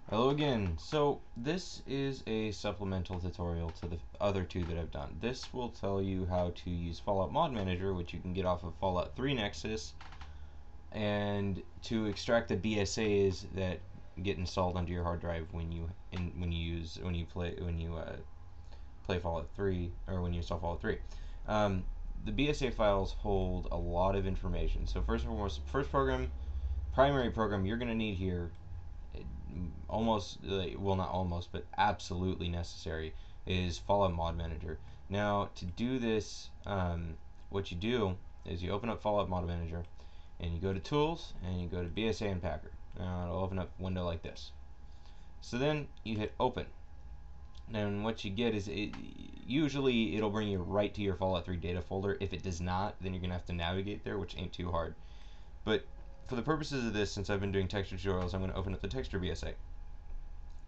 Hello again. So this is a supplemental tutorial to the other two that I've done. This will tell you how to use Fallout Mod Manager, which you can get off of Fallout 3 Nexus, and to extract the BSAs that get installed onto your hard drive when you play Fallout 3, or when you install Fallout 3. The BSA files hold a lot of information. So first and foremost, primary program you're going to need here, almost, well, not almost, but absolutely necessary, is Fallout Mod Manager. Now, to do this, what you do is you open up Fallout Mod Manager, and you go to Tools, and you go to BSA Unpacker. Now, it'll open up a window like this. So then you hit Open. And what you get is, usually it'll bring you right to your Fallout 3 data folder. If it does not, then you're going to have to navigate there, which ain't too hard. But for the purposes of this, since I've been doing texture tutorials, I'm going to open up the texture BSA.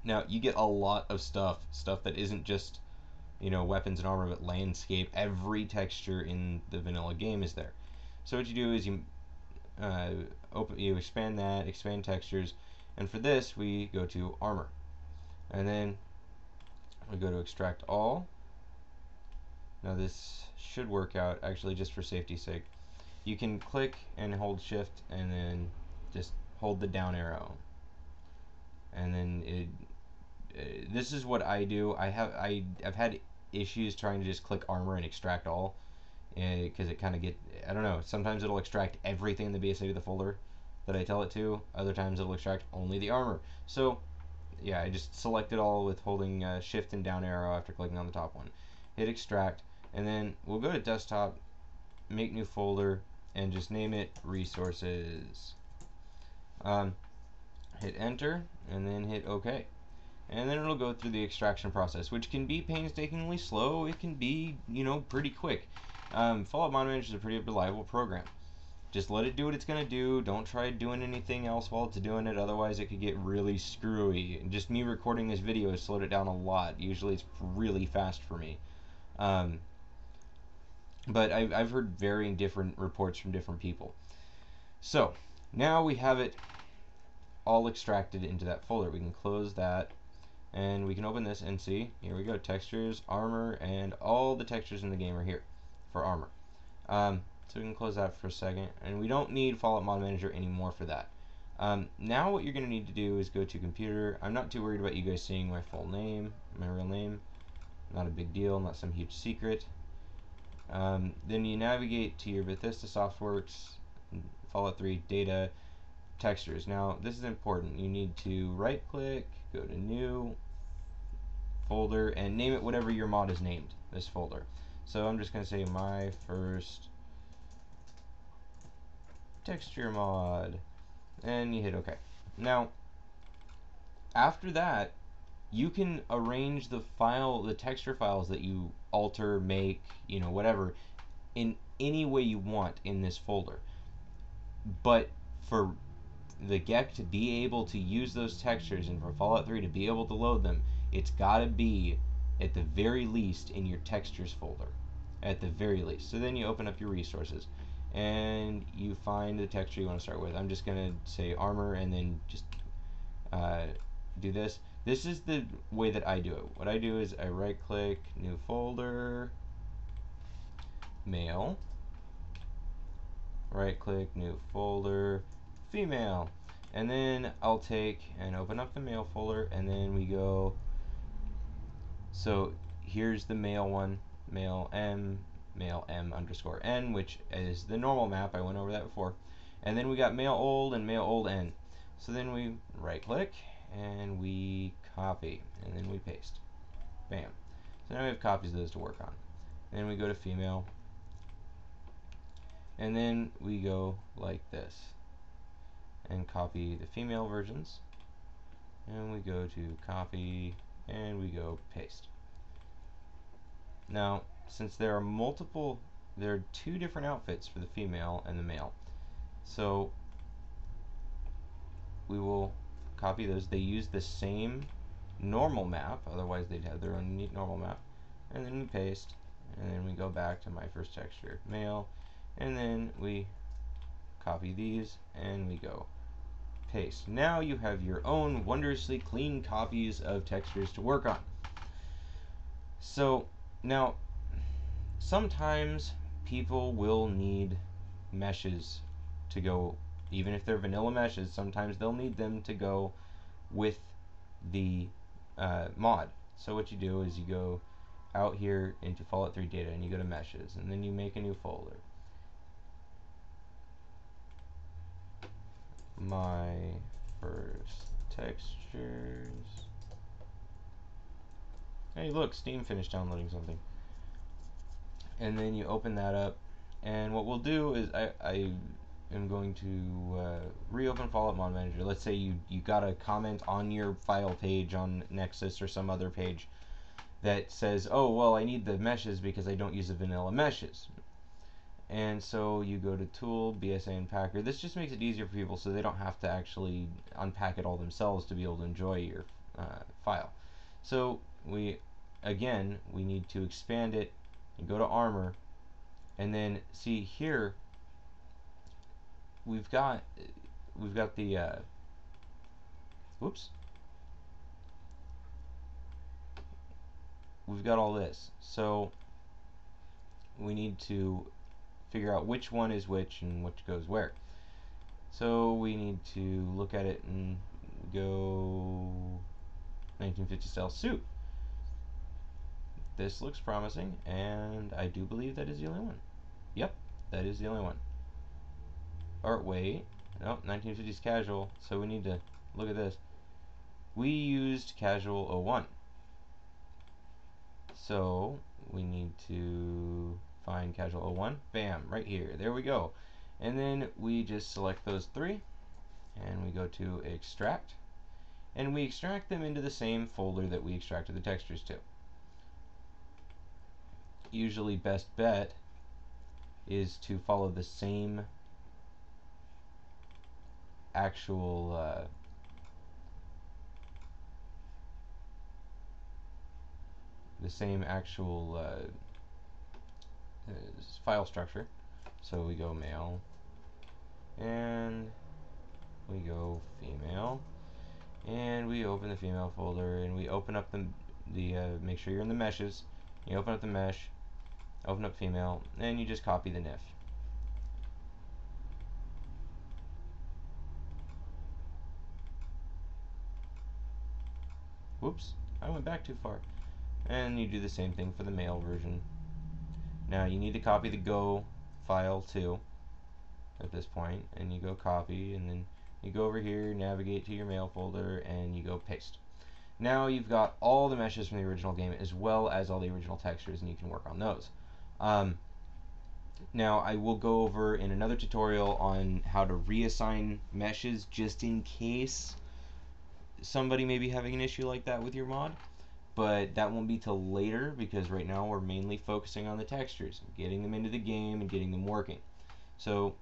Now, you get a lot of stuff that isn't just, weapons and armor, but landscape. Every texture in the vanilla game is there. So what you do is you expand textures, and for this we go to armor, and then we go to extract all. Now this should work out, actually, just for safety's sake. You can click and hold shift and then just hold the down arrow, and then this is what I do. I've had issues trying to just click armor and extract all, because it kind of I don't know, sometimes it'll extract everything in the BSA to the folder that I tell it to. Other times it'll extract only the armor. So yeah, I just select it all with holding shift and down arrow after clicking on the top one. Hit extract, and then we'll go to desktop, make new folder, and just name it resources. Hit enter, and then hit OK. And then it'll go through the extraction process, which can be painstakingly slow. It can be, pretty quick. Fallout Mod Manager is a pretty reliable program. Just let it do what it's going to do. Don't try doing anything else while it's doing it, otherwise it could get really screwy. And just me recording this video has slowed it down a lot. Usually it's really fast for me. But I've heard varying different reports from different people. So, now we have it all extracted into that folder. We can close that, and we can open this and see, here we go, textures, armor, and all the textures in the game are here for armor. So we can close that for a second, and we don't need Fallout Mod Manager anymore for that. Now what you're going to need to do is go to computer. I'm not too worried about you guys seeing my full name, my real name. Not a big deal, not some huge secret. Then you navigate to your Bethesda Softworks, Fallout 3 data, textures. Now this is important. You need to right click, go to new folder, and name it whatever your mod is named, this folder. So I'm just going to say my first texture mod, and you hit OK. Now after that, you can arrange the texture files that you alter, make, whatever, in any way you want in this folder. But for the GEC to be able to use those textures, and for Fallout 3 to be able to load them, it's got to be at the very least in your textures folder, at the very least. So then you open up your resources and you find the texture you want to start with. I'm just going to say armor, and then just do this. This is the way that I do it. What I do is I right click, new folder, male, right click, new folder, female, and then I'll take and open up the male folder, and then we go, so here's the male one, male M underscore N, which is the normal map. I went over that before. And then we got male old and male old N. So then we right click and we copy, and then we paste. Bam. So now we have copies of those to work on. Then we go to female, and then we go like this and copy the female versions, and we go to copy and we go paste. Now, since there are two different outfits for the female and the male, so we will copy those. They use the same normal map, otherwise they'd have their own unique normal map. And then we paste, and then we go back to my first texture, male, and then we copy these and we go paste. Now you have your own wondrously clean copies of textures to work on. So now sometimes people will need meshes to go, even if they're vanilla meshes, sometimes they'll need them to go with the mod. So what you do is you go out here into Fallout 3 data and you go to meshes, and then you make a new folder. My first textures. Hey, look, Steam finished downloading something. And then you open that up, and what we'll do is I am going to reopen Fallout Mod Manager. Let's say you got a comment on your file page on Nexus or some other page that says, oh, well, I need the meshes because I don't use the vanilla meshes. And so you go to Tool, BSA Unpacker. This just makes it easier for people so they don't have to actually unpack it all themselves to be able to enjoy your file. So we need to expand it and go to Armor, and then see here we've got the whoops, we've got all this. So we need to figure out which one is which and which goes where. So we need to look at it and go 1950 style suit. This looks promising, and I do believe that is the only one. Yep, that is the only one. Or wait, nope, 1950s casual. So we need to look at this. We used casual 01. So we need to find casual 01. Bam, right here. There we go. And then we just select those three, and we go to extract, and we extract them into the same folder that we extracted the textures to. Usually best bet is to follow the same actual file structure. So we go male, and we go female, and we open the female folder, and we open up the make sure you're in the meshes. You open up the mesh, open up female, and you just copy the NIF. Whoops, I went back too far. And you do the same thing for the male version. Now you need to copy the Go file too at this point, and you go copy, and then you go over here, navigate to your mail folder, and you go paste. Now you've got all the meshes from the original game as well as all the original textures, and you can work on those. Now I will go over in another tutorial on how to reassign meshes just in case somebody may be having an issue like that with your mod, but that won't be till later because right now we're mainly focusing on the textures, getting them into the game and getting them working. So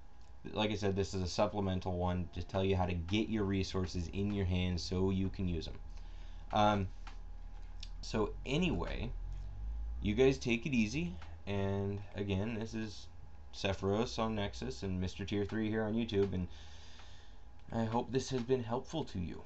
like I said, this is a supplemental one to tell you how to get your resources in your hands so you can use them. So anyway, you guys take it easy, and again, this is Sephiroth on Nexus and Mr. Tier 3 here on YouTube, and I hope this has been helpful to you.